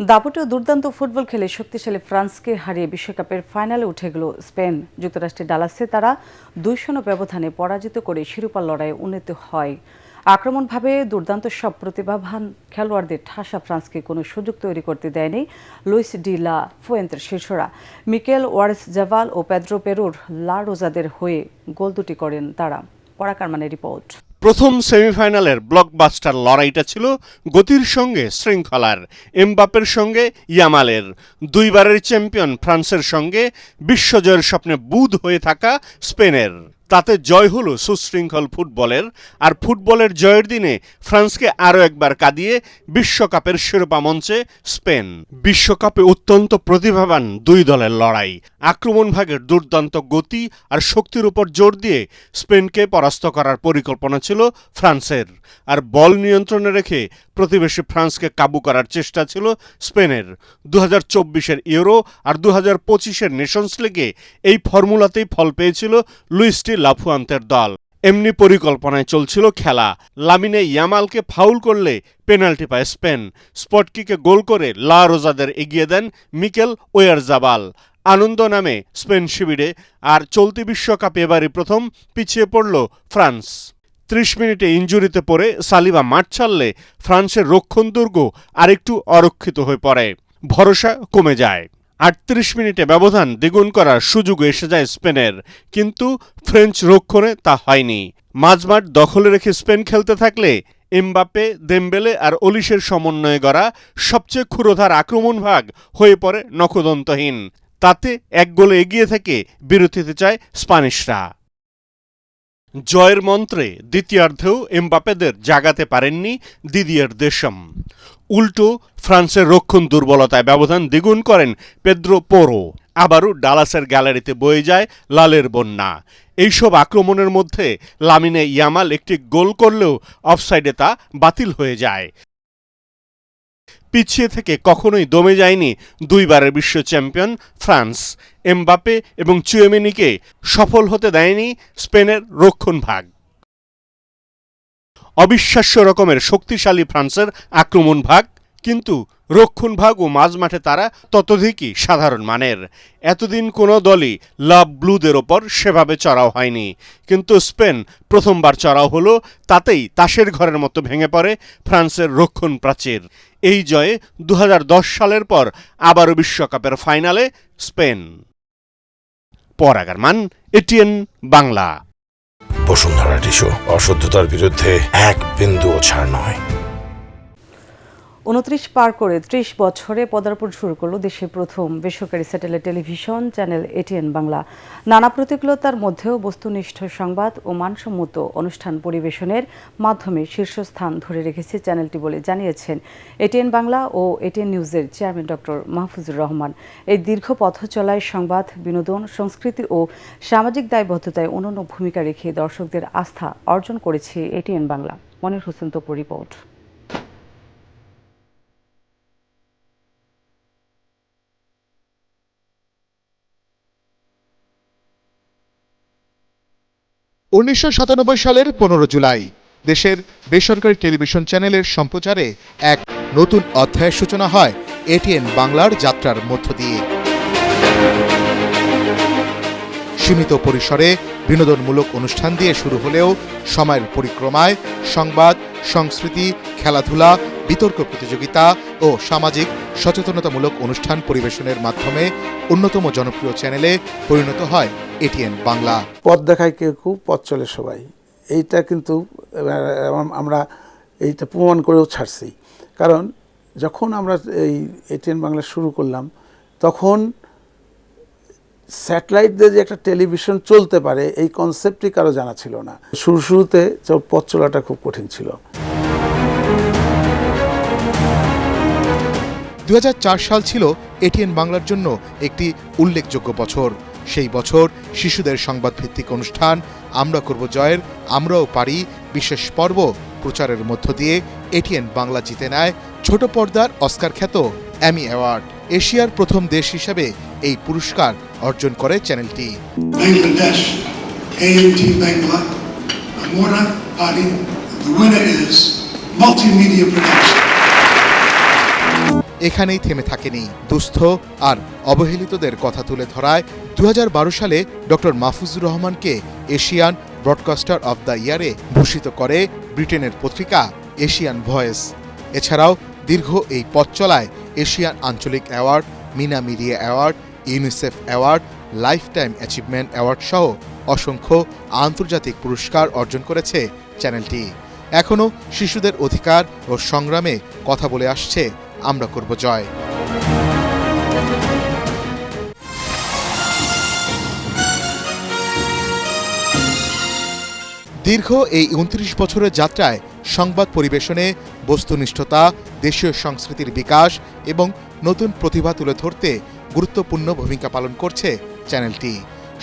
দাপুটে দুর্দান্ত ফুটবল খেলে শক্তিশালী ফ্রান্সকে হারিয়ে বিশ্বকাপের ফাইনালে উঠে গেল স্পেন। যুক্তরাষ্ট্রের ডালাসে তারা 2-0 ব্যবধানে পরাজিত করে শিরোপা লড়াইয়ে উন্নীত হয়। আক্রমণভাবে দুর্দান্ত সব প্রতিভাবান খেলোয়াড়দের ঠাসা ফ্রান্সকে কোনো সুযোগ তৈরি করতে দেয়নি লুইস ডি লা ফুয়েন্তের শিষ্যরা। মিকেল ওয়ারেসজাবাল ও পেদ্রো পেরুর লা রোজাদের হয়ে গোল দুটি করেন তারা। পরাকারমানের রিপোর্ট। প্রথম সেমিফাইনালের ব্লকবাস্টার লড়াইটা ছিল গতির সঙ্গে শৃঙ্খলার। এমবাপ্পের সঙ্গে ইয়ামালের। দুইবারের চ্যাম্পিয়ন ফ্রান্সের সঙ্গে বিশ্বজয়ের স্বপ্নে বুঁদ হয়ে থাকা স্পেনের। তাতে জয় হলো সুশৃঙ্খল ফুটবলের। আর ফুটবলের জয়ের দিনে ফ্রান্সকে আরও একবার কাঁদিয়ে বিশ্বকাপের শিরোপা মঞ্চে স্পেন। বিশ্বকাপে অত্যন্ত প্রতিভাবান দুই দলের লড়াই। আক্রমণ ভাগের দুর্দান্ত গতি আর শক্তির উপর জোর দিয়ে স্পেনকে পরাস্ত করার পরিকল্পনা ছিল ফ্রান্সের। আর বল নিয়ন্ত্রণে রেখে প্রতিবেশী ফ্রান্সকে কাবু করার চেষ্টা ছিল স্পেনের। 2024-এর ইউরো আর 2025-এর নেশনস লিগে এই ফর্মুলাতেই ফল পেয়েছিল লুইস ডি লা ফুয়েন্তের দল। এমনি পরিকল্পনায় চলছিল খেলা। লামিনে ইয়ামালকে ফাউল করলে পেনাল্টি পায় স্পেন। স্পটকিকে গোল করে লা রোজাদের এগিয়ে দেন মিকেল ওয়ারেসজাবাল। আনন্দ নামে স্পেন শিবিরে। আর চলতি বিশ্বকাপে এবারই প্রথম পিছিয়ে পড়ল ফ্রান্স। 30 মিনিটে ইনজুরিতে পড়ে সালিবা মাঠ ছাড়লে ফ্রান্সের রক্ষণ দুর্গ আরেকটু অরক্ষিত হয়ে পড়ে। ভরসা কমে যায়। 38 মিনিটে ব্যবধান দ্বিগুণ করার সুযোগ এসে যায় স্পেনের, কিন্তু ফ্রেঞ্চ রক্ষণে তা হয়নি। মাঝমাঠ দখলে রেখে স্পেন খেলতে থাকলে এমবাপ্পে, দেমবেলে আর ওলিসের সমন্বয়ে গড়া সবচেয়ে ক্ষুরোধার আক্রমণ ভাগ হয়ে পড়ে নখদন্তহীন। তাতে এক গোলে এগিয়ে থেকে বিরতিতে চায় স্প্যানিশরা। জয়ের মন্ত্রে দ্বিতীয়ার্ধেও এমবাপ্পেদের জাগাতে পারেননি দিদিয়ের দেশম। উল্টো ফ্রান্সের রক্ষণ দুর্বলতায় ব্যবধান দ্বিগুণ করেন পেদ্রো পোরো। আবারও ডালাসের গ্যালারিতে বয়ে যায় লালের বন্যা। এইসব আক্রমণের মধ্যে লামিনে ইয়ামাল একটি গোল করলেও অফসাইডে তা বাতিল হয়ে যায়। পিছিয়ে থেকে কখনোই দমে যায়নি দুইবারের বিশ্ব চ্যাম্পিয়ন ফ্রান্স। এমবাপ্পে এবং চুয়েমেনিকে সফল হতে দেয়নি স্পেনের রক্ষণ ভাগ। অবিশ্বাস্য রকমের শক্তিশালী ফ্রান্সের আক্রমণ ভাগ, কিন্তু রক্ষণ ভাগ ও মাঝমাঠে তারা ততোধিকই সাধারণ মানের। এতদিন কোনো দলই লাভ ব্লুদের ওপর সেভাবে চড়াও হয়নি, কিন্তু স্পেন প্রথমবার চড়াও হলো। তাতেই তাসের ঘরের মতো ভেঙে পড়ে ফ্রান্সের রক্ষণ প্রাচীর। এই জয়ে 2010 সালের পর আবারও বিশ্বকাপের ফাইনালে স্পেন। পরাগারমান, এটিএন বাংলা। বসুন্ধরা টিস্যু, অশুদ্ধতার বিরুদ্ধে এক বিন্দুও ছাড় নয়। 29 পার করে 30 বছরে পদার্পণ শুরু করলো দেশের প্রথম বেসরকারি satellite television channel ATN Bangla. নানা প্রতিকূলতার মধ্যেও বস্তুনিষ্ঠ সংবাদ ও মানসম্মত অনুষ্ঠান পরিবেশনের মাধ্যমে শীর্ষস্থান ধরে রেখেছে চ্যানেলটি বলে জানিয়েছেন এটিএন বাংলা ও এটিএন নিউজের চেয়ারম্যান ডক্টর মাহফুজুর রহমান। এই দীর্ঘ পথ চলায় সংবাদ, বিনোদন, সংস্কৃতি ও সামাজিক দায়বদ্ধতায় অনন্য ভূমিকা রেখে দর্শকদের আস্থা অর্জন করেছে এটিএন বাংলা। মনির হোসেন তপুর রিপোর্ট। উনিশশো 97 সালের 15 জুলাই দেশের বেসরকারি টেলিভিশন চ্যানেলের সম্প্রচারে এক নতুন অধ্যায়ের সূচনা হয় এটিএন বাংলার যাত্রার মধ্য দিয়ে। সীমিত পরিসরে বিনোদনমূলক অনুষ্ঠান দিয়ে শুরু হলেও সময়ের পরিক্রমায় সংবাদ, সংস্কৃতি, খেলাধুলা, বিতর্ক প্রতিযোগিতা ও সামাজিক সচেতনতামূলক অনুষ্ঠান পরিবেশনের মাধ্যমে অন্যতম জনপ্রিয় চ্যানেলে পরিণত হয় এটিএন বাংলা। পথ দেখায় কেউ কেউ, পথ চলে সবাই। এইটা কিন্তু আমরা এইটা প্রমাণ করেও ছাড়ছি। কারণ যখন আমরা এই এটিএন বাংলা শুরু করলাম, তখন স্যাটেলাইট দিয়ে যে একটা টেলিভিশন চলতে পারে এই কনসেপ্টই কারো জানা ছিল না। শুরুতে পথ চলাটা খুব কঠিন ছিল। 2004 সাল ছিল এটিএন বাংলার জন্য একটি উল্লেখযোগ্য বছর। সেই বছর শিশুদের সংবাদভিত্তিক অনুষ্ঠান আমরা করব জয়ের আমরাও পারি বিশেষ পর্ব প্রচারের মধ্য দিয়ে এটিএন বাংলা জিতে নেয় ছোট পর্দার অস্কার খ্যাত অ্যামি অ্যাওয়ার্ড। এশিয়ার প্রথম দেশ হিসেবে এই পুরস্কার অর্জন করে চ্যানেলটি। এখানেই থেমে থাকেনি। দুস্থ আর অবহেলিতদের কথা তুলে ধরায় 2012 সালে ডক্টর মাহফুজুর রহমানকে এশিয়ান ব্রডকাস্টার অব দ্য ইয়ারে ভূষিত করে ব্রিটেনের পত্রিকা এশিয়ান ভয়েস। এছাড়াও দীর্ঘ এই পথ চলায় এশিয়ান আঞ্চলিক award, Meena media award, UNICEF award, life time achievement award সহ অসংখ্য আন্তর্জাতিক পুরস্কার অর্জন করেছে চ্যানেলটি। এখনও শিশুদের অধিকার ও সংগ্রামে কথা বলে আসছে আমরা করব জয়। দীর্ঘ এই 29 বছরের যাত্রায় সংবাদ পরিবেশনে বস্তুনিষ্ঠতা, দেশীয় সংস্কৃতির বিকাশ এবং নতুন প্রতিভা তুলে ধরতে গুরুত্বপূর্ণ ভূমিকা পালন করছে চ্যানেলটি।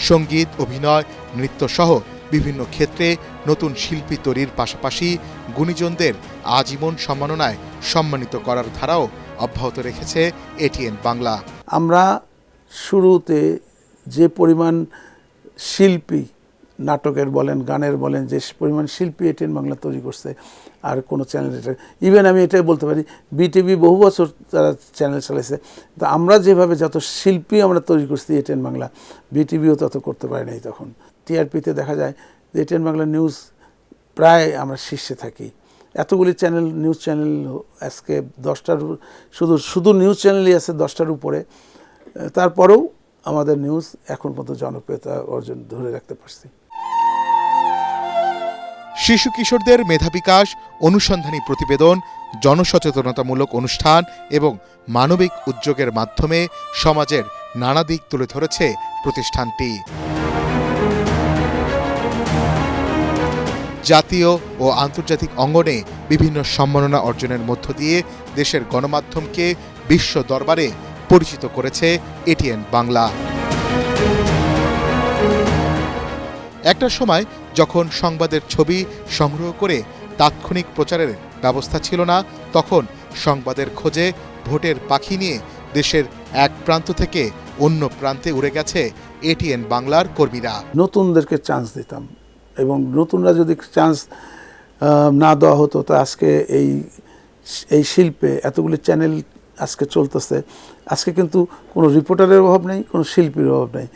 সঙ্গীত, অভিনয়, নৃত্য সহ বিভিন্ন ক্ষেত্রে নতুন শিল্পী তৈরির পাশাপাশি গুণীজনদের আজীবন সম্মাননায় সম্মানিত করার ধারাও অব্যাহত রেখেছে এটিএন বাংলা। আমরা শুরুতে যে পরিমাণ শিল্পী, নাটকের বলেন, গানের বলেন, যে পরিমাণ শিল্পী এটিএন বাংলা তৈরি করছে আর কোনো চ্যানেল, ইভেন আমি এটাই বলতে পারি বিটিভি বহু বছর তারা চ্যানেল চালাইছে, তো আমরা যেভাবে যত শিল্পী আমরা তৈরি করছি এটিএন বাংলা, বিটিভিও তত করতে পারে নাই। তখন টিআরপিতে দেখা যায় যে এটিএন বাংলা নিউজ প্রায় আমরা শীর্ষে থাকি। এতগুলি চ্যানেল, নিউজ চ্যানেল আজকে 10টার শুধু নিউজ চ্যানেলই আছে 10টার উপরে, তারপরেও আমাদের নিউজ এখন পর্যন্ত জনপ্রিয়তা অর্জন ধরে রাখতে পারছি। শিশু কিশোরদের মেধা বিকাশ, অনুসন্ধানী প্রতিবেদন, জনসচেতনতামূলক অনুষ্ঠান এবং মানবিক উদ্যোগের মাধ্যমে সমাজের নানা দিক তুলে ধরেছে প্রতিষ্ঠানটি। জাতীয় ও আন্তর্জাতিক অঙ্গনে বিভিন্ন সম্মাননা অর্জনের মধ্য দিয়ে দেশের গণমাধ্যমকে বিশ্ব দরবারে পরিচিত করেছে এটিএন বাংলা। একটা সময় যখন সংবাদের ছবি সংগ্রহ করে তাৎক্ষণিক প্রচারের ব্যবস্থা ছিল না, তখন সংবাদের খোঁজে ভোটের পাখি নিয়ে দেশের এক প্রান্ত থেকে অন্য প্রান্তে উড়ে গেছে এটিএন বাংলার কর্মীরা। নতুনদেরকে চান্স দিতাম এবং নতুনরা যদি চান্স না দেওয়া হতো তো আজকে এই শিল্পে এতগুলি চ্যানেল আজকে চলতেছে, আজকে কিন্তু কোনো রিপোর্টারের অভাব নেই, কোনো শিল্পীর অভাব নেই।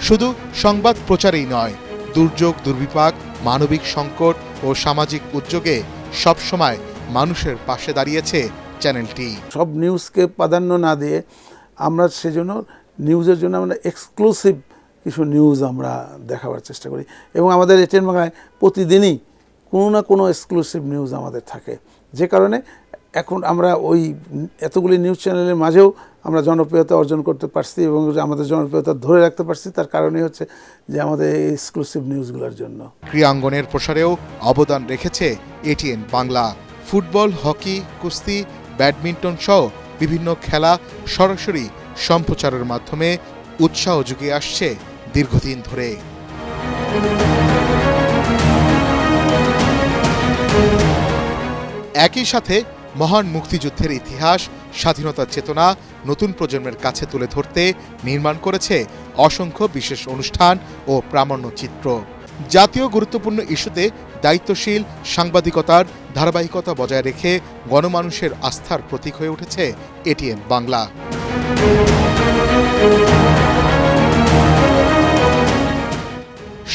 শুধু সংবাদ প্রচারেই নয়, দুর্যোগ, দুর্বিপাক, মানবিক সংকট ও সামাজিক উদ্যোগে সবসময় মানুষের পাশে দাঁড়িয়েছে চ্যানেলটি। সব নিউজকে প্রাধান্য না দিয়ে আমরা সেজন্য নিউজের জন্য আমরা এক্সক্লুসিভ কিছু নিউজ আমরা দেখাবার চেষ্টা করি এবং আমাদের এটিএন বাংলায় প্রতিদিনই কোনো না কোনো এক্সক্লুসিভ নিউজ আমাদের থাকে, যে কারণে এখন আমরা ওই এতগুলি নিউজ চ্যানেলের মাঝেও আমরা জনপ্রিয়তা অর্জন করতে পারছি এবং আমাদের জনপ্রিয়তা ধরে রাখতে পারছি। তার কারণই হচ্ছে যে আমাদের এই এক্সক্লুসিভ নিউজগুলোর জন্য। ক্রীড়াঙ্গনের প্রসারেও অবদান রেখেছে এটিএন বাংলা। ফুটবল, হকি, কুস্তি, ব্যাডমিন্টন সহ বিভিন্ন খেলা সরাসরি সম্প্রচারের মাধ্যমে উৎসাহ যুগিয়ে আসছে দীর্ঘদিন ধরে। একই সাথে মহান মুক্তিযুদ্ধের ইতিহাস, স্বাধীনতার চেতনা নতুন প্রজন্মের কাছে তুলে ধরতে নির্মাণ করেছে অসংখ্য বিশেষ অনুষ্ঠান ও প্রামাণ্যচিত্র। জাতীয় গুরুত্বপূর্ণ ইস্যুতে দায়িত্বশীল সাংবাদিকতার ধারাবাহিকতা বজায় রেখে গণমানুষের আস্থার প্রতীক হয়ে উঠেছে এটিএন বাংলা।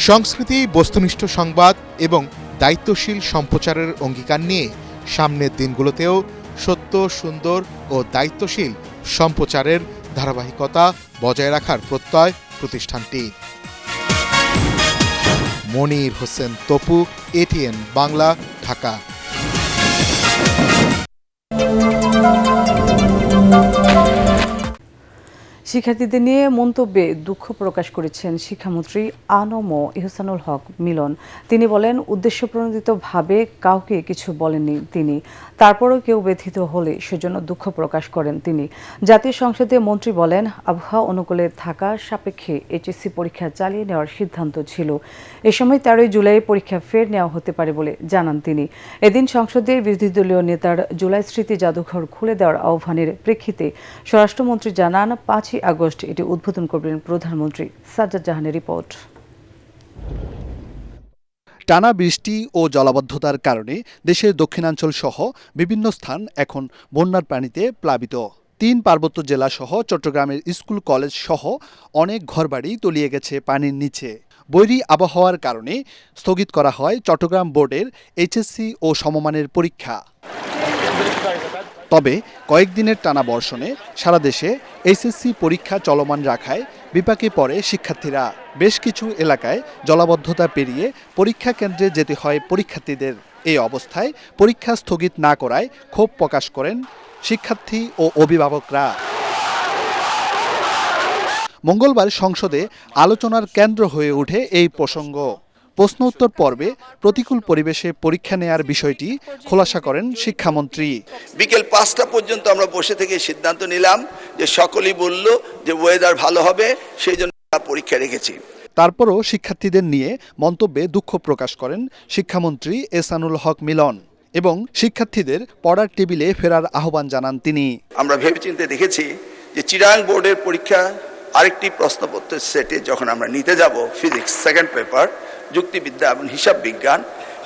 সংস্কৃতি, বস্তুনিষ্ঠ সংবাদ এবং দায়িত্বশীল সম্প্রচারের অঙ্গীকার নিয়ে সামনের দিনগুলোতেও সত্য, সুন্দর ও দায়িত্বশীল সম্প্রচারের ধারাবাহিকতা বজায় রাখার প্রত্যয় প্রতিষ্ঠানটির। মনির হোসেন তপু, এটিএন বাংলা, ঢাকা। শিক্ষার্থীদের নিয়ে মন্তব্যে দুঃখ প্রকাশ করেছেন শিক্ষামন্ত্রী আনম ইহসানুল হক মিলন। তিনি বলেন, উদ্দেশ্যপ্রণোদিতভাবে কাউকে কিছু বলেননি তিনি, তারপরও কেউ ব্যথিত হলে সেজন্য দুঃখ প্রকাশ করেন তিনি। জাতীয় সংসদে মন্ত্রী বলেন, আবহাওয়া অনুকূলে থাকা সাপেক্ষে এইচএসসি পরীক্ষা চালিয়ে নেওয়ার সিদ্ধান্ত ছিল। এ সময় 13 জুলাই পরীক্ষা ফের নেওয়া হতে পারে বলে জানান তিনি। এদিন সংসদের বিরোধী দলীয় নেতার জুলাই স্মৃতি জাদুঘর খুলে দেওয়ার আহ্বানের প্রেক্ষিতে স্বরাষ্ট্রমন্ত্রী জানান, 5 আগস্ট এটি উদ্বোধন করবেন প্রধানমন্ত্রী। সাজ্জাদ জাহানের রিপোর্ট। টানা বৃষ্টি ও জলাবদ্ধতার কারণে দেশের দক্ষিণাঞ্চল সহ বিভিন্ন স্থান এখন বন্যার পানিতে প্লাবিত। 3 পার্বত্য জেলা সহ চট্টগ্রামের স্কুল কলেজ সহ অনেক ঘরবাড়ি তলিয়ে গেছে পানির নিচে। বৈরী আবহাওয়ার কারণে স্থগিত করা হয় চট্টগ্রাম বোর্ডের এইচএসসি ও সমমানের পরীক্ষা। তবে কয়েকদিনের টানা বর্ষণে সারা দেশে এইচএসসি পরীক্ষা চলমান রাখায় বিপাকে পড়ে শিক্ষার্থীরা। বেশ কিছু এলাকায় জলাবদ্ধতা পেরিয়ে পরীক্ষা কেন্দ্রে যেতে হয় পরীক্ষার্থীদের। এই অবস্থায় পরীক্ষা স্থগিত না করায় ক্ষোভ প্রকাশ করেন শিক্ষার্থী ও অভিভাবকরা। মঙ্গলবার সংসদে আলোচনার কেন্দ্র হয়ে ওঠে এই প্রসঙ্গ। প্রশ্ন উত্তর পর্বে প্রতিকূল পরিবেশে পরীক্ষা নেয়ার বিষয়টি খোলাসা করেন শিক্ষামন্ত্রী। বিকেল 5টা পর্যন্ত আমরা বসে থেকে সিদ্ধান্ত নিলাম যে সকলেই বলল যে ওয়েদার ভালো হবে, সেই জন্য পরীক্ষা রেখেছি। তারপরও শিক্ষার্থীদের নিয়ে মন্তব্যে দুঃখ প্রকাশ করেন শিক্ষামন্ত্রী এহসানুল হক মিলন এবং শিক্ষার্থীদের পড়ার টেবিলে ফেরার আহ্বান জানান তিনি। আমরা ভেবেচিন্তে দেখেছি যে চিরাং বোর্ডের পরীক্ষা আরেকটি প্রশ্নপত্রের সেটে যখন আমরা নিতে যাব ফিজিক্স সেকেন্ড পেপার, যুক্তিবিদ্যা এবং হিসাব বিজ্ঞান,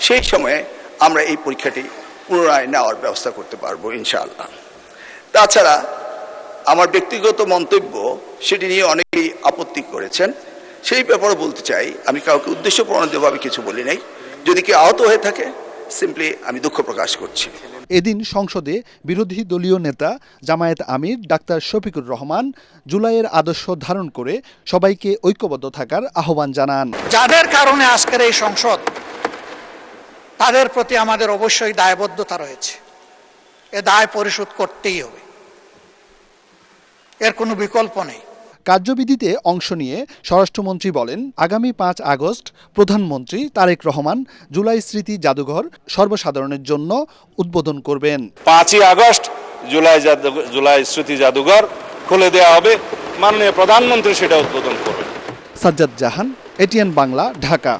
সেই সময়ে আমরা এই পরীক্ষাটি পুনরায় নেওয়ার ব্যবস্থা করতে পারবো ইনশাআল্লাহ। তাছাড়া আমার ব্যক্তিগত মন্তব্য সেটি নিয়ে অনেকেই আপত্তি করেছেন, সেই ব্যাপারে বলতে চাই আমি কাউকে উদ্দেশ্য প্রণোদিতভাবে কিছু বলি নাই। যদি কেউ আহত হয়ে থাকে সিম্পলি আমি দুঃখ প্রকাশ করছি। এদিন সংসদে বিরোধী দলীয় নেতা জামায়াত আমির ডাক্তার শফিকুর রহমান জুলাইয়ের আদর্শ ধারণ করে সবাইকে ঐক্যবদ্ধ থাকার আহ্বান জানান। যাদের কারণে আজকের এই সংসদ, তাদের প্রতি আমাদের অবশ্যই দায়বদ্ধতা রয়েছে। এ দায় পরিশোধ করতেই হবে, এর কোনো বিকল্প নেই। কার্যবিধিতে অংশ নিয়ে স্বরাষ্ট্রমন্ত্রী বলেন, আগামী 5 আগস্ট প্রধানমন্ত্রী তারেক রহমান জুলাই স্মৃতি জাদুঘর সর্বসাধারণের জন্য উদ্বোধন করবেন। 5ই আগস্ট জুলাই স্মৃতি জাদুঘর খুলে দেওয়া হবে, মাননীয় প্রধানমন্ত্রী সেটা উদ্বোধন করবেন। সাজ্জাদ জাহান, এটিএন বাংলা, ঢাকা।